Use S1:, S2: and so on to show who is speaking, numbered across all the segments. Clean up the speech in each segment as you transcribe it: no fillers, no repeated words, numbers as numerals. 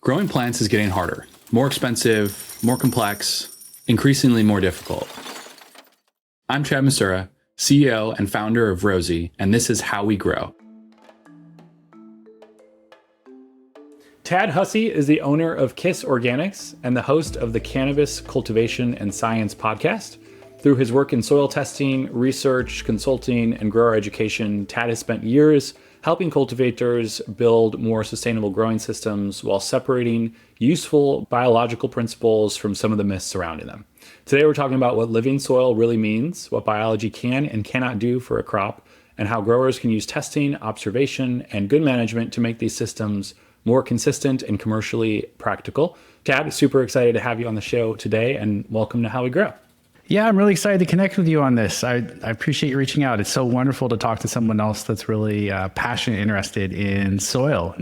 S1: Growing plants is getting harder, more expensive, more complex, increasingly more difficult. I'm Chad Masura, CEO and founder of Rosie, and this is How We Grow. Tad Hussey is the owner of KIS Organics and the host of the Cannabis Cultivation and Science podcast. Through his work in soil testing, research, consulting, and grower education, Tad has spent years helping cultivators build more sustainable growing systems while separating useful biological principles from some of the myths surrounding them. Today, we're talking about what living soil really means, what biology can and cannot do for a crop, and how growers can use testing, observation, and good management to make these systems more consistent and commercially practical. Tad, super excited to have you on the show today, and welcome to How We Grow.
S2: Yeah, I'm really excited to connect with you on this. I appreciate you reaching out. It's so wonderful to talk to someone else that's really passionate, interested in soil.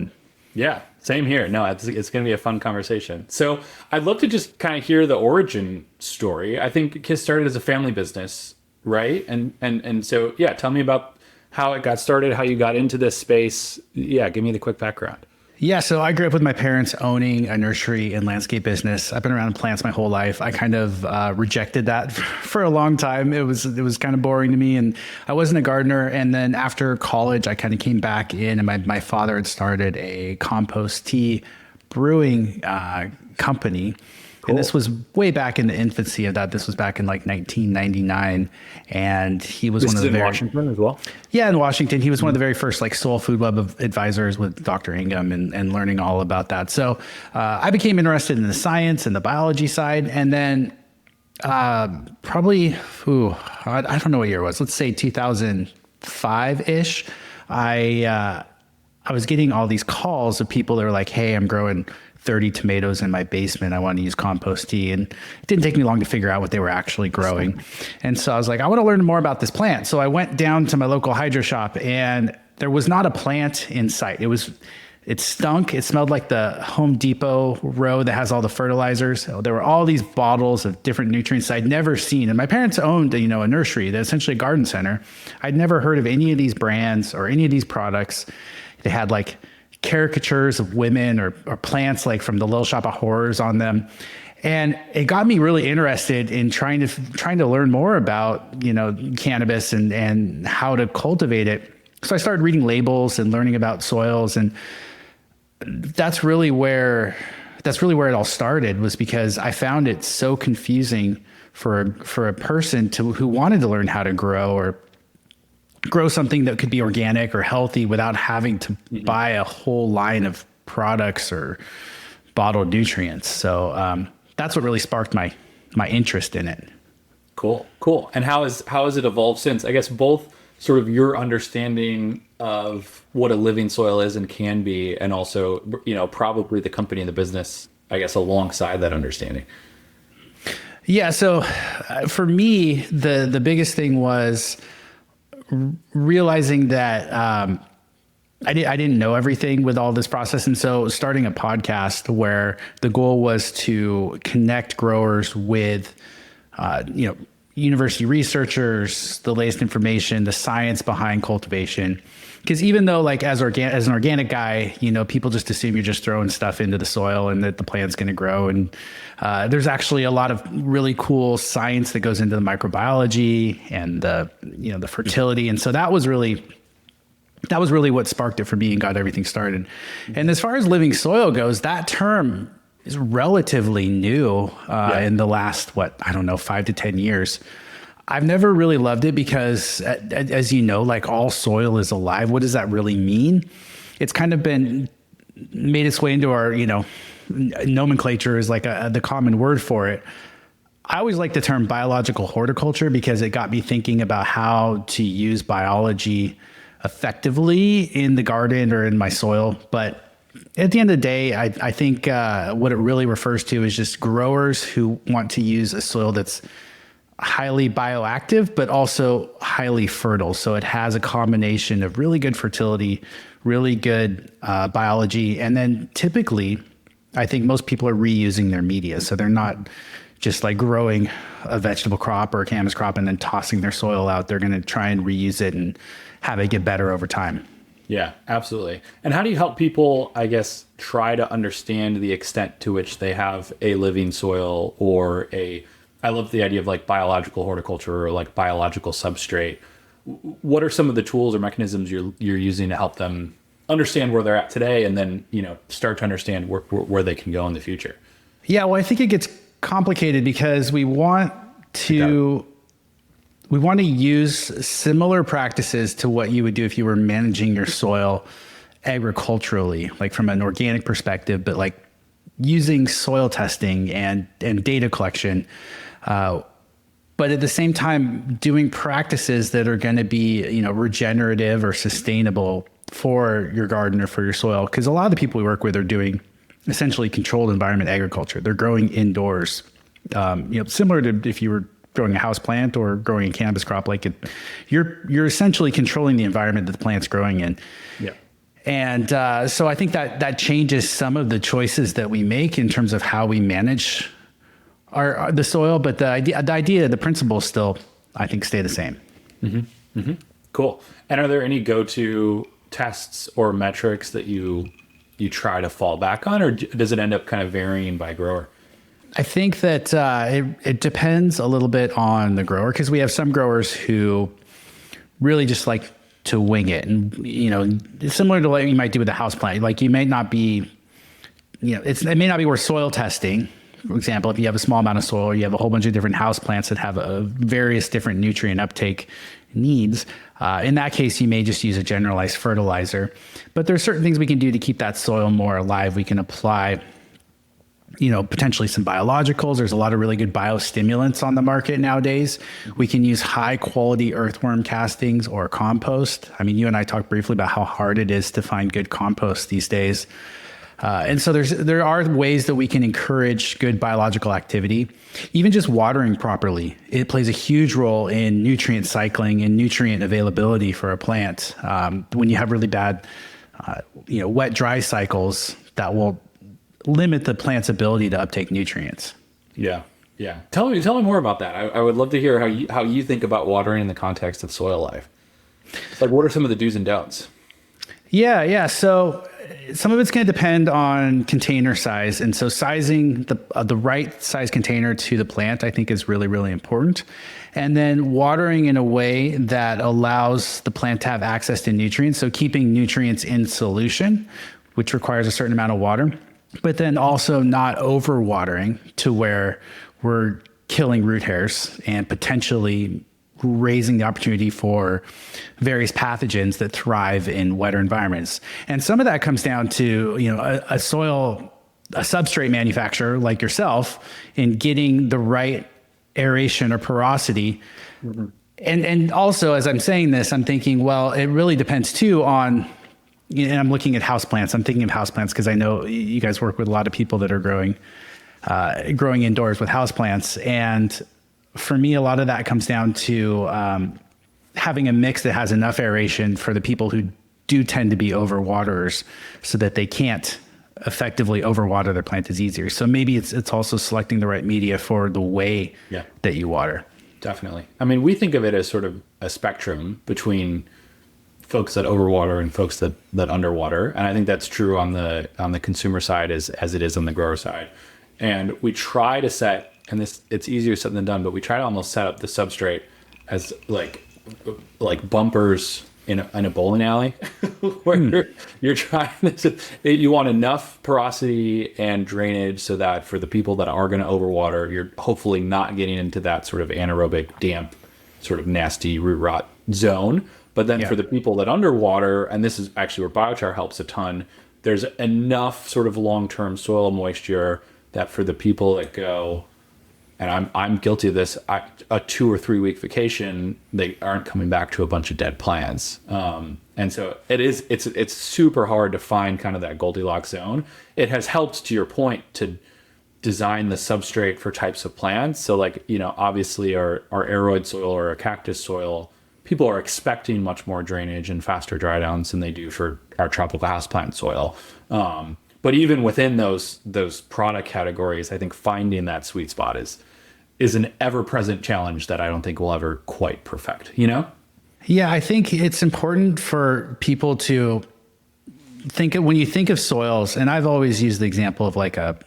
S1: Yeah, same here. No, it's going to be a fun conversation. So I'd love to just kind of hear the origin story. I think KIS started as a family business, right? And so, yeah, tell me about how it got started, how you got into this space. Yeah, give me the quick background.
S2: Yeah, so I grew up with my parents owning a nursery and landscape business. I've been around plants my whole life. I kind of rejected that for a long time. It was kind of boring to me, and I wasn't a gardener. And then after college, I kind of came back in, and my father had started a compost tea brewing company. Cool. And this was way back in the infancy of that. This was back in like 1999. And he was one of the
S1: in Washington as well?
S2: Yeah, in Washington. He was one of the very first like Soil Food Web advisors with Dr. Ingham and learning all about that. So I became interested in the science and the biology side. And then probably, I don't know what year it was. Let's say 2005-ish. I was getting all these calls of people that were like, hey, I'm growing 30 tomatoes in my basement. I want to use compost tea. And it didn't take me long to figure out what they were actually growing. And so I was like, I want to learn more about this plant. So I went down to my local hydro shop, and there was not a plant in sight. It stunk. It smelled like the Home Depot row that has all the fertilizers. So there were all these bottles of different nutrients I'd never seen. And my parents owned, a nursery, that's essentially a garden center. I'd never heard of any of these brands or any of these products. They had like caricatures of women or plants like from the Little Shop of Horrors on them. And it got me really interested in trying to learn more about, cannabis and how to cultivate it. So I started reading labels and learning about soils. And that's really where it all started, was because I found it so confusing for a person who wanted to learn how to grow something that could be organic or healthy without having to buy a whole line of products or bottled nutrients. So that's what really sparked my interest in it.
S1: Cool. And how has it evolved since? I guess both sort of your understanding of what a living soil is and can be, and also, probably the company and the business, I guess, alongside that understanding.
S2: Yeah. So for me, the biggest thing was realizing that I didn't know everything with all this process. And so starting a podcast where the goal was to connect growers with, university researchers, the latest information, the science behind cultivation. Because even though like as an organic guy, people just assume you're just throwing stuff into the soil and that the plant's going to grow. And there's actually a lot of really cool science that goes into the microbiology and the fertility. And so that was really what sparked it for me and got everything started. And as far as living soil goes, that term is relatively new in the last, 5 to 10 years. I've never really loved it because, as you know, like all soil is alive. What does that really mean? It's kind of been made its way into our, nomenclature is like the common word for it. I always like the term biological horticulture because it got me thinking about how to use biology effectively in the garden or in my soil. But at the end of the day, I think what it really refers to is just growers who want to use a soil that's highly bioactive, but also highly fertile. So it has a combination of really good fertility, really good biology. And then typically, I think most people are reusing their media. So they're not just like growing a vegetable crop or a cannabis crop and then tossing their soil out. They're going to try and reuse it and have it get better over time.
S1: Yeah, absolutely. And how do you help people, I guess, try to understand the extent to which they have a living soil or I love the idea of like biological horticulture or like biological substrate. What are some of the tools or mechanisms you're using to help them understand where they're at today and then, start to understand where they can go in the future?
S2: Yeah, well, I think it gets complicated because we want to use similar practices to what you would do if you were managing your soil agriculturally, like from an organic perspective, but like using soil testing and data collection. But at the same time, doing practices that are going to be, regenerative or sustainable for your garden or for your soil. Because a lot of the people we work with are doing essentially controlled environment agriculture. They're growing indoors, similar to if you were growing a house plant or growing a cannabis crop. You're essentially controlling the environment that the plant's growing in.
S1: Yeah.
S2: And so I think that changes some of the choices that we make in terms of how we manage the soil, but the principles still, I think, stay the same.
S1: Mm-hmm. Mm-hmm. Cool. And are there any go-to tests or metrics that you try to fall back on, or does it end up kind of varying by grower?
S2: I think that it depends a little bit on the grower, because we have some growers who really just like to wing it, and it's similar to what you might do with a house plant. Like you may not be, it may not be worth soil testing. For example, if you have a small amount of soil, you have a whole bunch of different house plants that have various different nutrient uptake needs. In that case, you may just use a generalized fertilizer. But there are certain things we can do to keep that soil more alive. We can apply, potentially some biologicals. There's a lot of really good biostimulants on the market nowadays. We can use high quality earthworm castings or compost. I mean, you and I talked briefly about how hard it is to find good compost these days. And so there are ways that we can encourage good biological activity. Even just watering properly, it plays a huge role in nutrient cycling and nutrient availability for a plant. When you have really bad, wet, dry cycles, that will limit the plant's ability to uptake nutrients.
S1: Yeah. Yeah. Tell me more about that. I would love to hear how you think about watering in the context of soil life. Like, what are some of the do's and don'ts?
S2: Yeah. So some of it's going to depend on container size. And so sizing the right size container to the plant, I think, is really, really important. And then watering in a way that allows the plant to have access to nutrients. So keeping nutrients in solution, which requires a certain amount of water, but then also not overwatering to where we're killing root hairs and potentially raising the opportunity for various pathogens that thrive in wetter environments. And some of that comes down to, a substrate manufacturer like yourself in getting the right aeration or porosity. Mm-hmm. And also, as I'm saying this, I'm thinking, well, it really depends too on, and I'm looking at houseplants. I'm thinking of houseplants because I know you guys work with a lot of people that are growing indoors with houseplants. And for me, a lot of that comes down to having a mix that has enough aeration for the people who do tend to be overwaterers, so that they can't effectively overwater their plant as easier. So maybe it's also selecting the right media for the way that you water.
S1: Definitely. I mean, we think of it as sort of a spectrum between folks that overwater and folks that underwater, and I think that's true on the consumer side as it is on the grower side. And we try to set, and it's easier said than done, but we try to almost set up the substrate as like bumpers in a bowling alley, where you're trying to, you want enough porosity and drainage so that for the people that are going to overwater, you're hopefully not getting into that sort of anaerobic, damp, sort of nasty root rot zone. But then for the people that underwater, and this is actually where biochar helps a ton, there's enough sort of long-term soil moisture that for the people that go, and I'm guilty of this, a 2 or 3 week vacation, they aren't coming back to a bunch of dead plants. And so it's super hard to find kind of that Goldilocks zone. It has helped, to your point, to design the substrate for types of plants. So like, obviously our aeroid soil or a cactus soil, people are expecting much more drainage and faster dry downs than they do for our tropical houseplant soil. But even within those product categories, I think finding that sweet spot is an ever-present challenge that I don't think we'll ever quite perfect,
S2: Yeah, I think it's important for people to when you think of soils, and I've always used the example of like a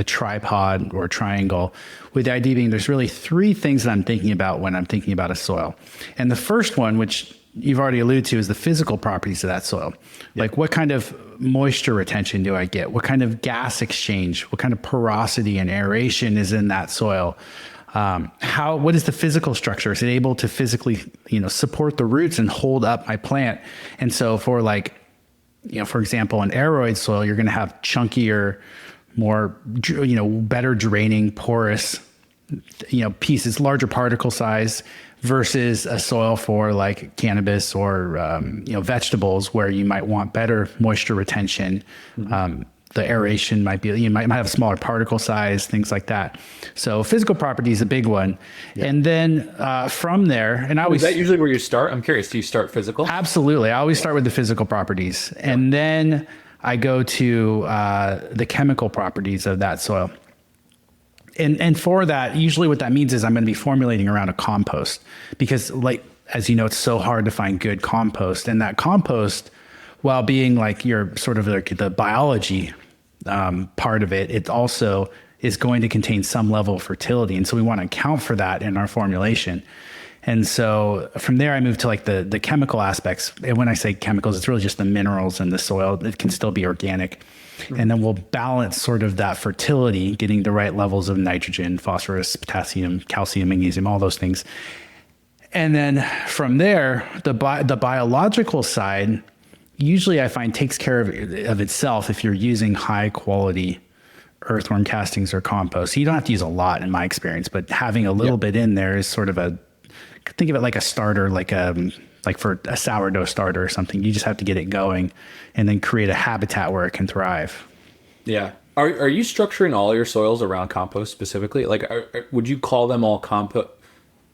S2: tripod or a triangle, with the idea being there's really three things that I'm thinking about when I'm thinking about a soil. And the first one, which you've already alluded to, is the physical properties of that soil. Like what kind of moisture retention do I get? What kind of gas exchange? What kind of porosity and aeration is in that soil? What is the physical structure? Is it able to physically, support the roots and hold up my plant? And so for for example, an aeroid soil, you're going to have chunkier, more, better draining, porous, pieces, larger particle size, versus a soil for like cannabis or, vegetables, where you might want better moisture retention. The aeration might be, you might have a smaller particle size, things like that. So physical property is a big one. Yeah. And then from there, and I always...
S1: Is that usually where you start? I'm curious, do you start physical?
S2: Absolutely. I always start with the physical properties. Yeah. And then I go to the chemical properties of that soil. And for that, usually what that means is I'm going to be formulating around a compost, because as you know, it's so hard to find good compost. And that compost, while being like your sort of like the biology part of it, it also is going to contain some level of fertility. And so we want to account for that in our formulation. And so from there, I move to like the chemical aspects. And when I say chemicals, it's really just the minerals in the soil. It can still be organic. And then we'll balance sort of that fertility, getting the right levels of nitrogen, phosphorus, potassium, calcium, magnesium, all those things. And then from there, the biological side, usually I find takes care of itself if you're using high quality earthworm castings or compost. So you don't have to use a lot in my experience, but having a little bit in there is sort of think of it like a starter, like for a sourdough starter or something. You just have to get it going and then create a habitat where it can thrive.
S1: Yeah. Are you structuring all your soils around compost specifically? Like, would you call them all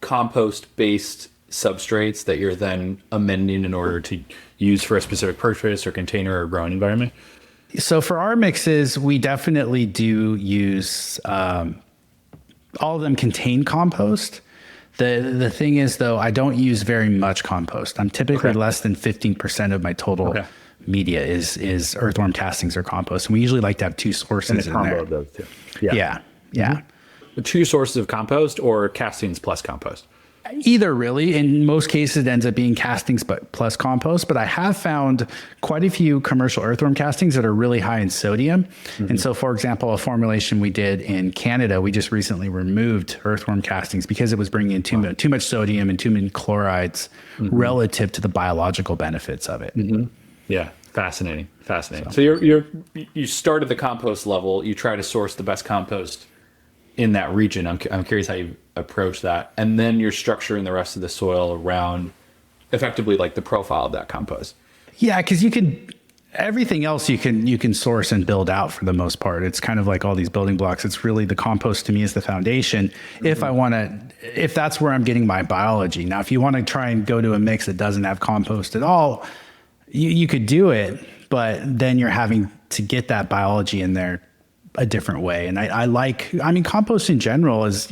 S1: compost-based substrates that you're then amending in order to use for a specific purpose or container or growing environment?
S2: So for our mixes, we definitely do use, all of them contain compost. The thing is, though, I don't use very much compost. I'm typically less than 15% of my total media is earthworm castings or compost. And we usually like to have two sources in there.
S1: Of those two.
S2: Yeah.
S1: Mm-hmm. Two sources of compost or castings plus compost?
S2: Either, really. In most cases, it ends up being castings but plus compost. But I have found quite a few commercial earthworm castings that are really high in sodium. Mm-hmm. And so, for example, a formulation we did in Canada, we just recently removed earthworm castings because it was bringing in too much sodium and too many chlorides relative to the biological benefits of it.
S1: Mm-hmm. Yeah, fascinating. So you start at the compost level. You try to source the best compost in that region. I'm curious how you approach that, and then you're structuring the rest of the soil around effectively like the profile of that compost.
S2: Yeah, because everything else you can source and build out for the most part. It's kind of like all these building blocks. It's really the compost to me is the foundation. Mm-hmm. If that's where I'm getting my biology. Now, if you want to try and go to a mix that doesn't have compost at all, you could do it, but then you're having to get that biology in there a different way. And compost in general is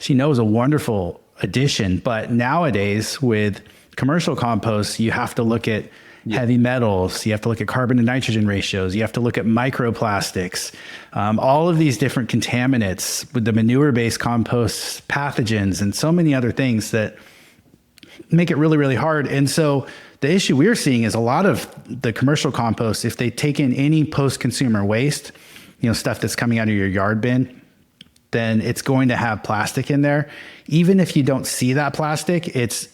S2: a wonderful addition, but nowadays with commercial compost, you have to look at heavy metals, you have to look at carbon to nitrogen ratios, you have to look at microplastics, all of these different contaminants with the manure-based compost, pathogens, and so many other things that make it really, really hard. And so the issue we're seeing is a lot of the commercial compost, if they take in any post-consumer waste, stuff that's coming out of your yard bin, then it's going to have plastic in there. Even if you don't see that plastic, it's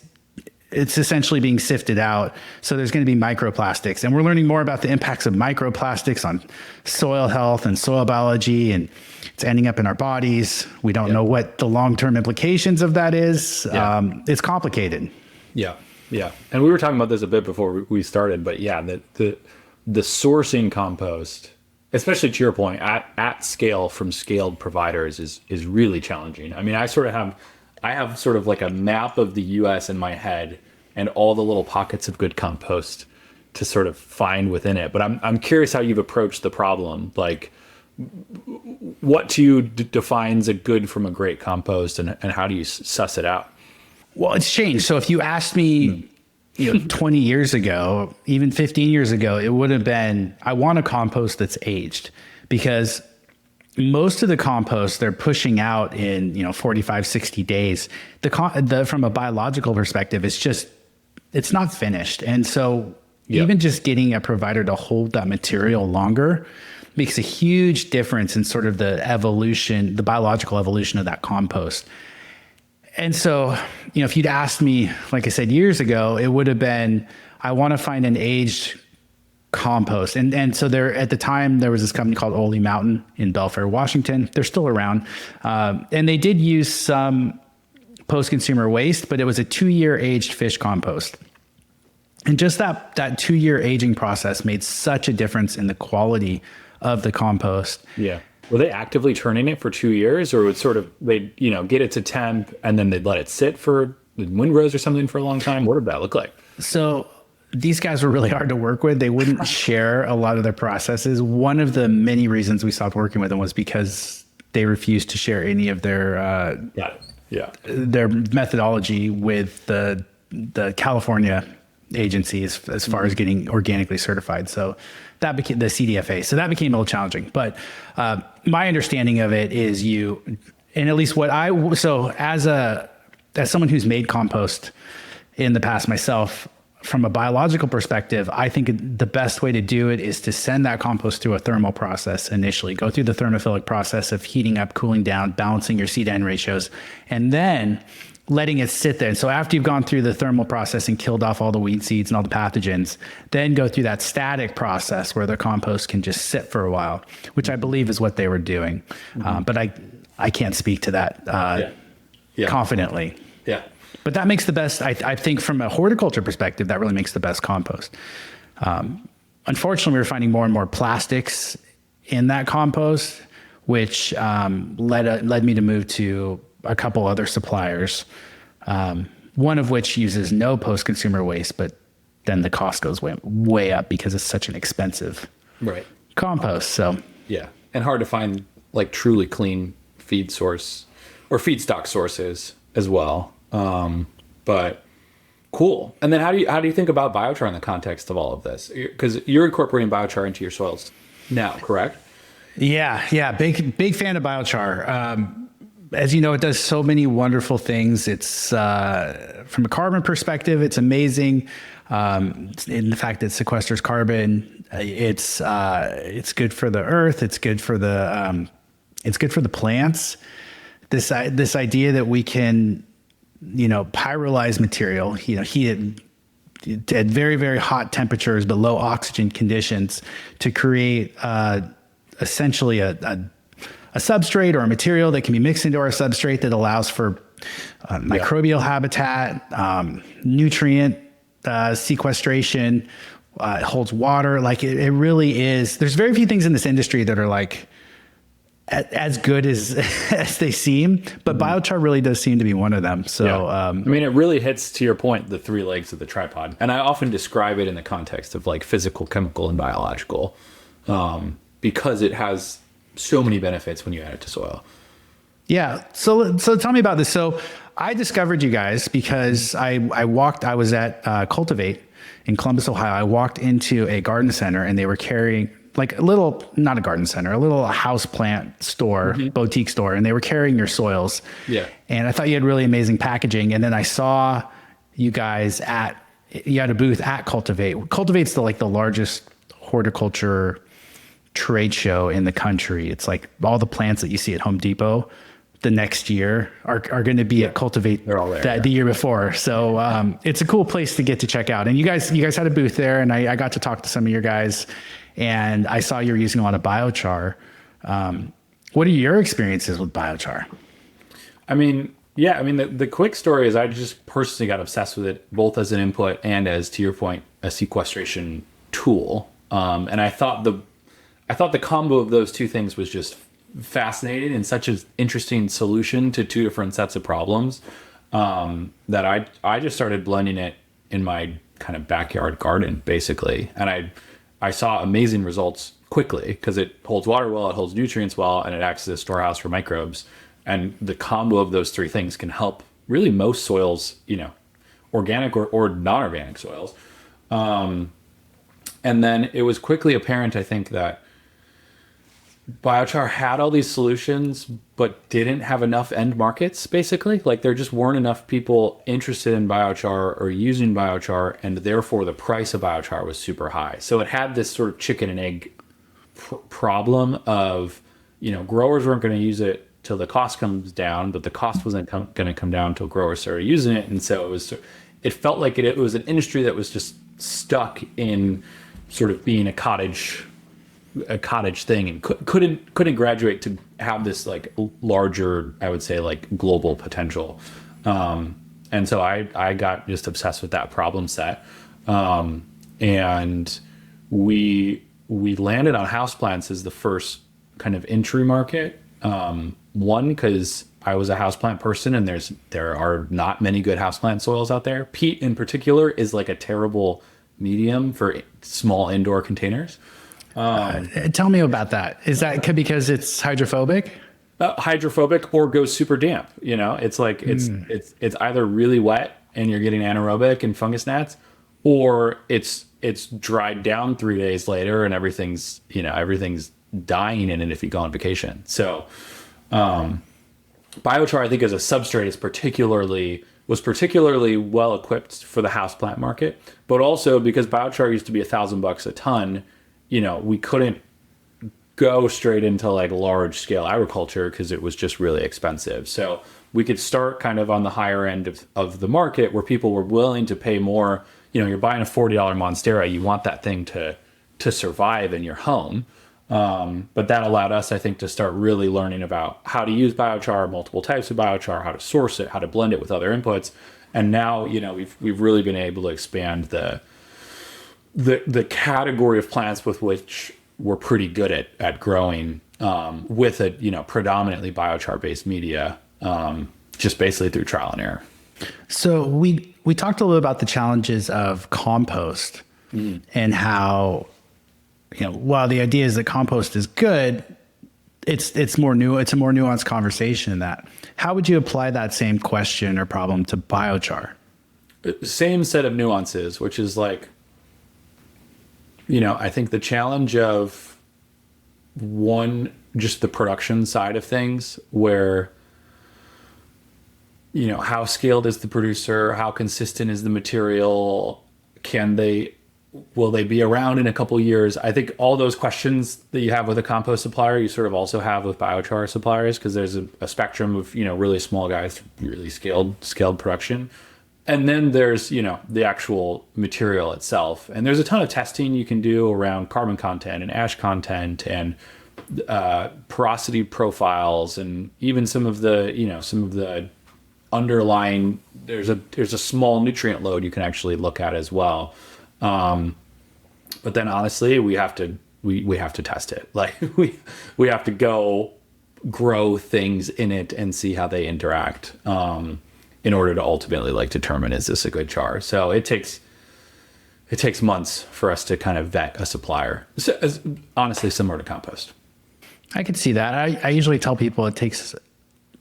S2: essentially being sifted out. So there's going to be microplastics. And we're learning more about the impacts of microplastics on soil health and soil biology, and it's ending up in our bodies. We don't know what the long-term implications of that is. It's complicated.
S1: Yeah. And we were talking about this a bit before we started, but the sourcing compost, especially to your point, at scale from scaled providers is really challenging. I mean, I have sort of like a map of the US in my head and all the little pockets of good compost to sort of find within it. But I'm curious how you've approached the problem. Like, what to you defines a good from a great compost, and how do you suss it out?
S2: Well, it's changed. So if you asked me 20 years ago, even 15 years ago, it would have been, I want a compost that's aged, because most of the compost they're pushing out in 45, 60 days. From a biological perspective, it's not finished. And so even just getting a provider to hold that material longer makes a huge difference in sort of the biological evolution of that compost. And so, if you'd asked me, like I said, years ago, it would have been, I want to find an aged compost. And so at the time, there was this company called Ole Mountain in Belfair, Washington. They're still around. And they did use some post-consumer waste, but it was a 2-year aged fish compost. And just that 2-year aging process made such a difference in the quality of the compost.
S1: Yeah. Were they actively turning it for 2 years, or would sort of they'd get it to temp and then they'd let it sit for windrows or something for a long time? What did that look like?
S2: So these guys were really hard to work with. They wouldn't share a lot of their processes. One of the many reasons we stopped working with them was because they refused to share any of their their methodology with the California agencies as far as getting organically certified. So that became the CDFA. So that became a little challenging. But my understanding of it is and at least as someone who's made compost in the past myself, from a biological perspective, I think the best way to do it is to send that compost through a thermal process initially. Go through the thermophilic process of heating up, cooling down, balancing your seed-N ratios, and then letting it sit there. And so after you've gone through the thermal process and killed off all the weed seeds and all the pathogens, then go through that static process where the compost can just sit for a while, which I believe is what they were doing. But I can't speak to that confidently.
S1: Yeah.
S2: But that makes the best, I think from a horticulture perspective, that really makes the best compost. Unfortunately, we were finding more and more plastics in that compost, which led me to move to a couple other suppliers, one of which uses no post-consumer waste, but then the cost goes way up because it's such an expensive compost. So
S1: and hard to find like truly clean feed source or feedstock sources as well. But cool. And then how do you think about biochar in the context of all of this? Because you're incorporating biochar into your soils now, correct?
S2: Yeah. Big fan of biochar. As you know, it does so many wonderful things. It's from a carbon perspective, it's amazing. In the fact that it sequesters carbon, it's good for the earth. It's good for the plants. This idea that we can, pyrolyze material, heat it at very, very hot temperatures, but low oxygen conditions to create essentially a substrate or a material that can be mixed into our substrate that allows for microbial habitat, nutrient sequestration, it holds water. Like it really is. There's very few things in this industry that are like as good as they seem, but biochar really does seem to be one of them. So,
S1: it really hits, to your point, the 3 legs of the tripod. And I often describe it in the context of like physical, chemical, and biological, because it has so many benefits when you add it to soil.
S2: Yeah. So tell me about this. So I discovered you guys because I was at Cultivate in Columbus, Ohio. I walked into a garden center and they were carrying like not a garden center, a little house plant store, boutique store, and they were carrying your soils. Yeah. And I thought you had really amazing packaging. And then I saw you guys you had a booth at Cultivate. Cultivate's the largest horticulture trade show in the country. It's like all the plants that you see at Home Depot the next year are going to be at Cultivate.
S1: They're all there.
S2: The year before. So it's a cool place to get to check out. And you guys had a booth there, and I got to talk to some of your guys, and I saw you're using a lot of biochar. What are your experiences with biochar?
S1: The quick story is I just personally got obsessed with it, both as an input and as, to your point, a sequestration tool. And I thought the combo of those two things was just fascinating and such an interesting solution to two different sets of problems, that I just started blending it in my kind of backyard garden, basically. And I saw amazing results quickly because it holds water well, it holds nutrients well, and it acts as a storehouse for microbes. And the combo of those three things can help really most soils, organic or non-organic soils. And then it was quickly apparent, I think, that biochar had all these solutions, but didn't have enough end markets, basically. Like there just weren't enough people interested in biochar or using biochar, and therefore the price of biochar was super high. So it had this sort of chicken and egg problem of, growers weren't going to use it till the cost comes down, but the cost wasn't going to come down until growers started using it. And so it felt like it was an industry that was just stuck in sort of being a cottage thing, and couldn't graduate to have this like larger, I would say, like global potential. And so I got just obsessed with that problem set. And we landed on houseplants as the first kind of entry market. One, because I was a houseplant person, and there are not many good houseplant soils out there. Peat in particular is like a terrible medium for small indoor containers.
S2: Tell me about that. Is that because it's hydrophobic?
S1: Hydrophobic or goes super damp. It's like it's either really wet and you're getting anaerobic and fungus gnats, or it's dried down 3 days later and everything's dying in it if you go on vacation. So biochar, I think, as a substrate was particularly well equipped for the houseplant market, but also because biochar used to be $1,000 a ton. We couldn't go straight into like large scale agriculture because it was just really expensive. So we could start kind of on the higher end of the market where people were willing to pay more. You're buying a $40 Monstera. You want that thing to survive in your home. But that allowed us, I think, to start really learning about how to use biochar, multiple types of biochar, how to source it, how to blend it with other inputs. And now, we've really been able to expand the category of plants with which we're pretty good at growing, with a predominantly biochar based media, just basically through trial and error.
S2: So we talked a little about the challenges of compost and how, while the idea is that compost is good, it's a more nuanced conversation than that. How would you apply that same question or problem to biochar?
S1: Same set of nuances, which is like, I think the challenge of one, just the production side of things, where, how scaled is the producer? How consistent is the material? Will they be around in a couple years? I think all those questions that you have with a compost supplier, you sort of also have with biochar suppliers, because there's a spectrum of, really small guys, really scaled production. And then there's, the actual material itself. And there's a ton of testing you can do around carbon content and ash content and porosity profiles, and even some of the underlying, there's a small nutrient load you can actually look at as well. But then honestly, we have to test it. Like we have to go grow things in it and see how they interact, in order to ultimately determine, is this a good char? So it takes months for us to kind of vet a supplier. So, honestly, similar to compost.
S2: I could see that. I usually tell people it takes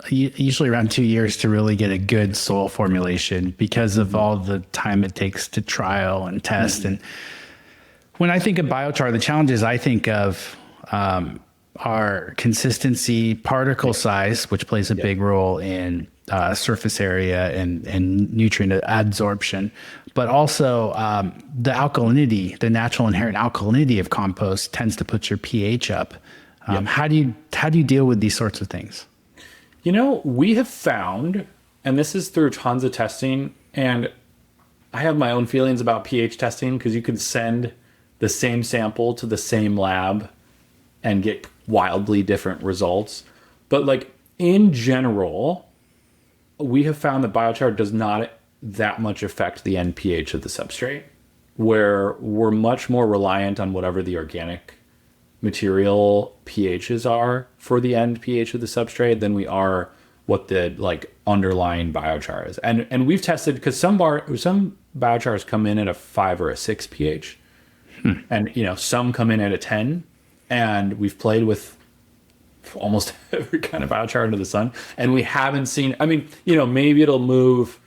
S2: usually around 2 years to really get a good soil formulation because of all the time it takes to trial and test. And when I think of biochar, the challenges I think of are consistency, particle size, which plays a big role in surface area and nutrient adsorption, but also the alkalinity, the natural inherent alkalinity of compost tends to put your pH up. How do you deal with these sorts of things?
S1: We have found, and this is through tons of testing, and I have my own feelings about pH testing, because you could send the same sample to the same lab and get wildly different results. But in general, we have found that biochar does not that much affect the end pH of the substrate, where we're much more reliant on whatever the organic material pHs are for the end pH of the substrate than we are what the underlying biochar is. And we've tested, because some biochars come in at a 5 or a 6 pH, and some come in at a 10, and we've played with almost every kind of biochar under the sun, and we haven't seen, maybe it'll move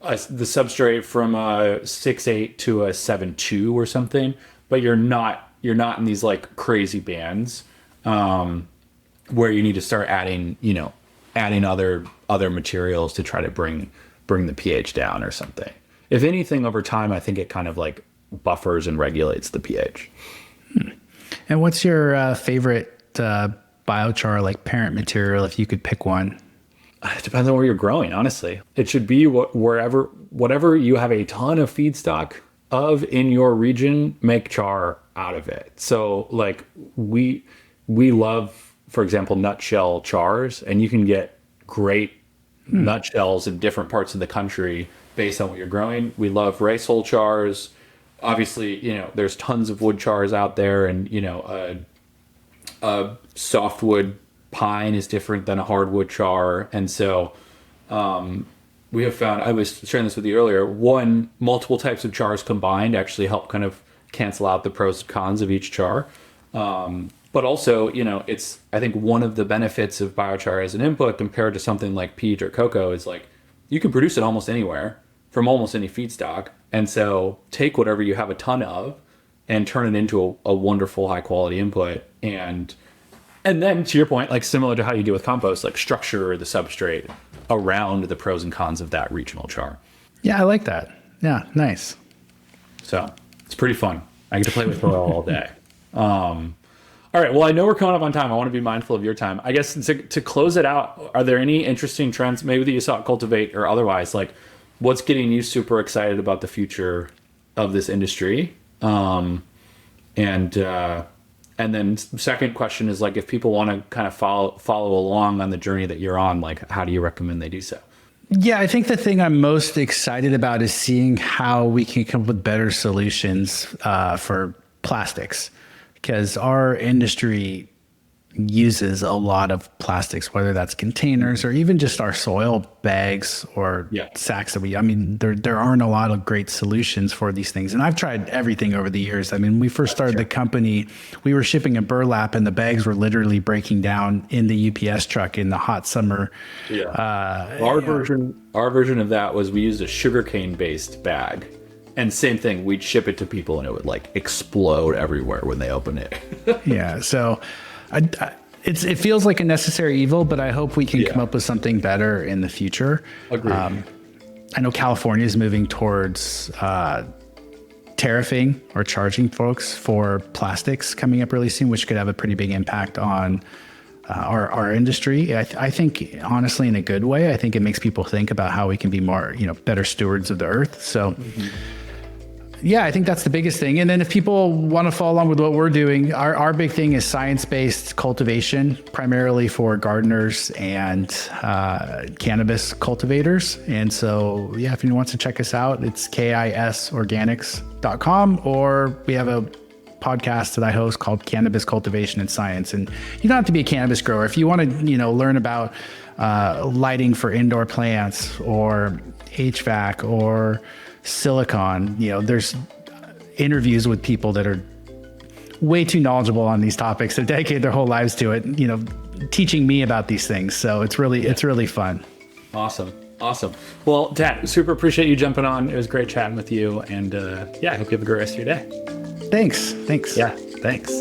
S1: the substrate from a 6.8 to a 7.2 or something, but you're not in these like crazy bands where you need to start adding other materials to try to bring the pH down or something. If anything, over time, I think it kind of like buffers and regulates the pH.
S2: And what's your favorite biochar, like parent material, if you could pick one?
S1: It depends on where you're growing, honestly. It should be whatever you have a ton of feedstock of in your region, make char out of it. So like we love, for example, nutshell chars, and you can get great nutshells in different parts of the country based on what you're growing. We love rice hull chars. Obviously, there's tons of wood chars out there, and a softwood pine is different than a hardwood char. And so we have found, I was sharing this with you earlier, multiple types of chars combined actually help kind of cancel out the pros and cons of each char. But also, it's, I think one of the benefits of biochar as an input compared to something like peat or cocoa is like, you can produce it almost anywhere from almost any feedstock. And so take whatever you have a ton of and turn it into a wonderful high quality input. And then to your point, like similar to how you do with compost, like structure the substrate around the pros and cons of that regional char.
S2: Yeah, I like that. Yeah, nice.
S1: So it's pretty fun. I get to play with soil all day. All right. Well, I know we're coming up on time. I want to be mindful of your time. I guess to close it out, are there any interesting trends maybe that you saw at Cultivate or otherwise? Like what's getting you super excited about the future of this industry? And then second question is like, if people want to kind of follow along on the journey that you're on, like how do you recommend they do so?
S2: Yeah, I think the thing I'm most excited about is seeing how we can come up with better solutions for plastics, because our industry uses a lot of plastics, whether that's containers or even just our soil bags or sacks that there aren't a lot of great solutions for these things. And I've tried everything over the years. I mean, when we first started the company, we were shipping a burlap and the bags were literally breaking down in the UPS truck in the hot summer.
S1: Yeah. Our version of that was we used a sugarcane based bag. And same thing, we'd ship it to people and it would like explode everywhere when they open it.
S2: Yeah. So it feels like a necessary evil, but I hope we can come up with something better in the future.
S1: Agreed.
S2: I know California is moving towards tariffing or charging folks for plastics coming up really soon, which could have a pretty big impact on our industry. I think, honestly, in a good way. I think it makes people think about how we can be more, better stewards of the earth. So. Yeah, I think that's the biggest thing. And then if people want to follow along with what we're doing, our big thing is science-based cultivation, primarily for gardeners and cannabis cultivators. And so, yeah, if anyone wants to check us out, it's kisorganics.com, or we have a podcast that I host called Cannabis Cultivation and Science. And you don't have to be a cannabis grower. If you want to, learn about lighting for indoor plants or HVAC or silicon, there's interviews with people that are way too knowledgeable on these topics. They dedicate their whole lives to it, teaching me about these things. So it's really fun.
S1: Awesome. Well, Tad, super appreciate you jumping on. It was great chatting with you. And I hope you have a great rest of your day.
S2: Thanks.
S1: Yeah, thanks.